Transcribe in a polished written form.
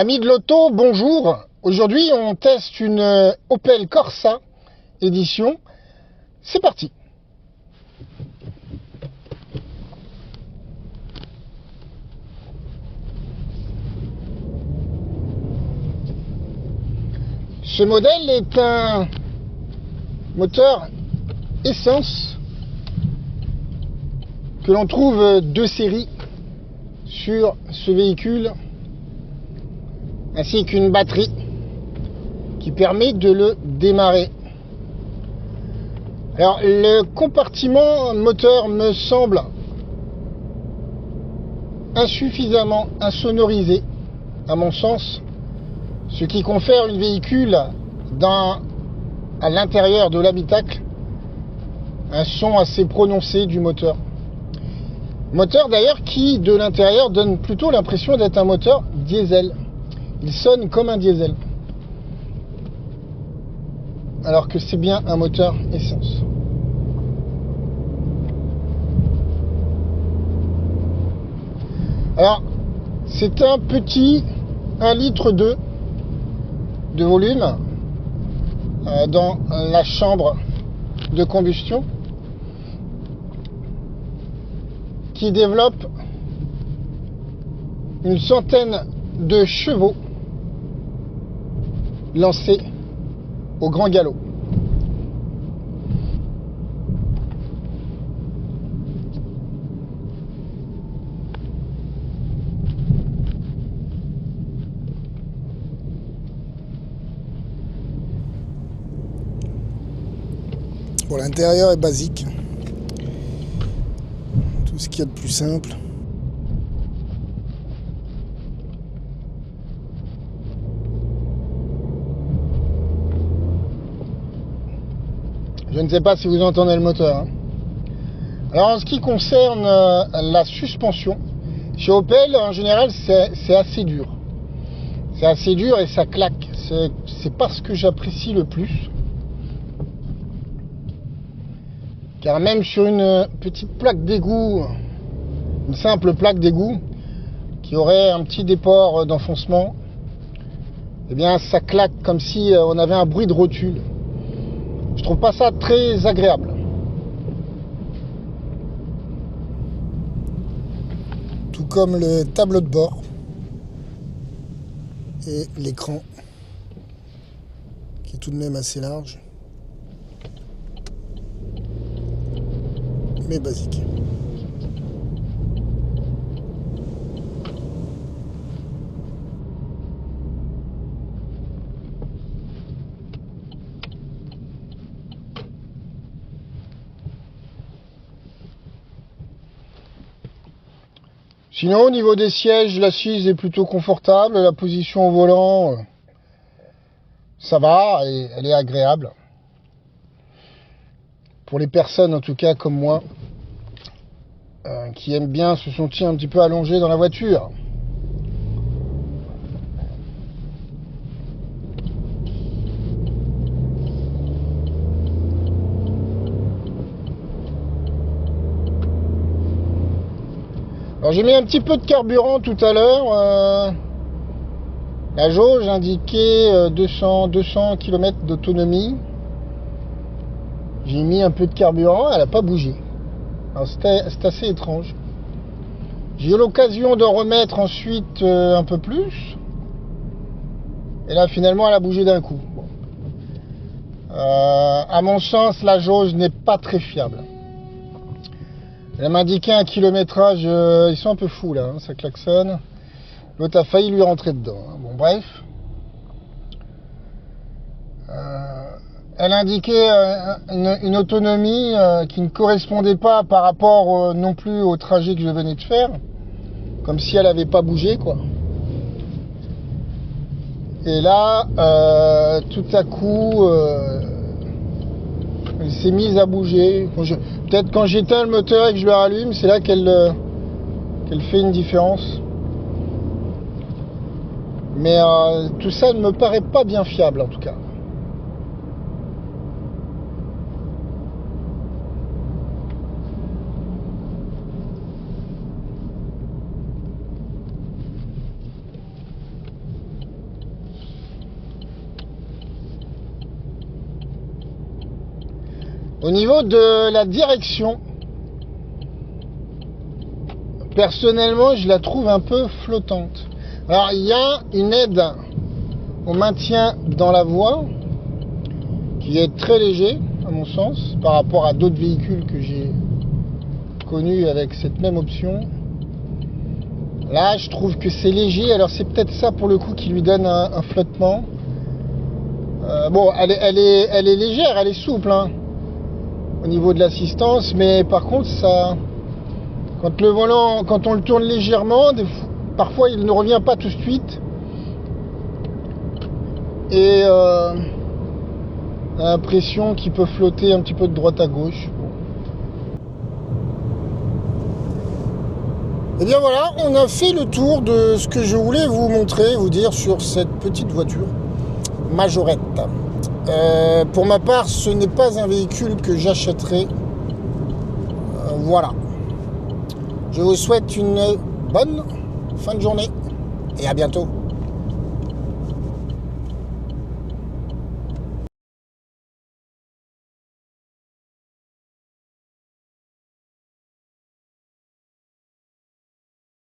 Amis de l'auto, bonjour. Aujourd'hui, on teste une Opel Corsa édition. C'est parti. Ce modèle est un moteur essence que l'on trouve de série sur ce véhicule, ainsi qu'une batterie qui permet de le démarrer. Alors, le compartiment moteur me semble insuffisamment insonorisé, à mon sens, ce qui confère une véhicule à l'intérieur de l'habitacle un son assez prononcé du moteur. Moteur d'ailleurs qui, de l'intérieur, donne plutôt l'impression d'être un moteur diesel. Il sonne comme un diesel, alors que c'est bien un moteur essence. Alors, c'est un petit 1,2 litre de volume dans la chambre de combustion, qui développe une centaine de chevaux lancés au grand galop. Bon, l'intérieur est basique, tout ce qu'il y a de plus simple. Je ne sais pas si vous entendez le moteur. Alors, en ce qui concerne la suspension, chez Opel, en général, c'est assez dur. C'est assez dur et ça claque. C'est pas ce que j'apprécie le plus. Car même sur une petite plaque d'égout, une simple plaque d'égout, qui aurait un petit déport d'enfoncement, eh bien, ça claque comme si on avait un bruit de rotule. Je trouve pas ça très agréable. Tout comme le tableau de bord et l'écran qui est tout de même assez large, mais basique. Sinon, au niveau des sièges, l'assise est plutôt confortable. La position au volant, ça va, elle est agréable. Pour les personnes, en tout cas comme moi, qui aiment bien se sentir un petit peu allongé dans la voiture. Alors j'ai mis un petit peu de carburant tout à l'heure. La jauge indiquait 200 km d'autonomie. J'ai mis un peu de carburant, elle n'a pas bougé. Alors c'est assez étrange. J'ai eu l'occasion d'en remettre ensuite un peu plus. Et là finalement elle a bougé d'un coup. Bon. À mon sens, la jauge n'est pas très fiable. Elle m'indiquait un kilométrage, ils sont un peu fous là, ça klaxonne. L'autre a failli lui rentrer dedans. Bon, bref. Elle indiquait une autonomie qui ne correspondait pas par rapport non plus au trajet que je venais de faire. Comme si elle n'avait pas bougé, quoi. Et là, tout à coup, elle s'est mise à bouger. Peut-être quand j'éteins le moteur et que je le rallume, c'est là qu'elle fait une différence. Mais tout ça ne me paraît pas bien fiable en tout cas. Au niveau de la direction, personnellement, je la trouve un peu flottante. Alors, il y a une aide au maintien dans la voie qui est très léger, à mon sens, par rapport à d'autres véhicules que j'ai connus avec cette même option. Là, je trouve que c'est léger. Alors, c'est peut-être ça, pour le coup, qui lui donne un flottement. Bon, elle est légère, elle est souple, hein, au niveau de l'assistance. Mais par contre, ça... Quand le volant, quand on le tourne légèrement, parfois il ne revient pas tout de suite. Et on a l'impression qu'il peut flotter un petit peu de droite à gauche. Et bien voilà, on a fait le tour de ce que je voulais vous montrer, vous dire sur cette petite voiture Majorette. Pour ma part, ce n'est pas un véhicule que j'achèterai. Voilà. Je vous souhaite une bonne fin de journée et à bientôt.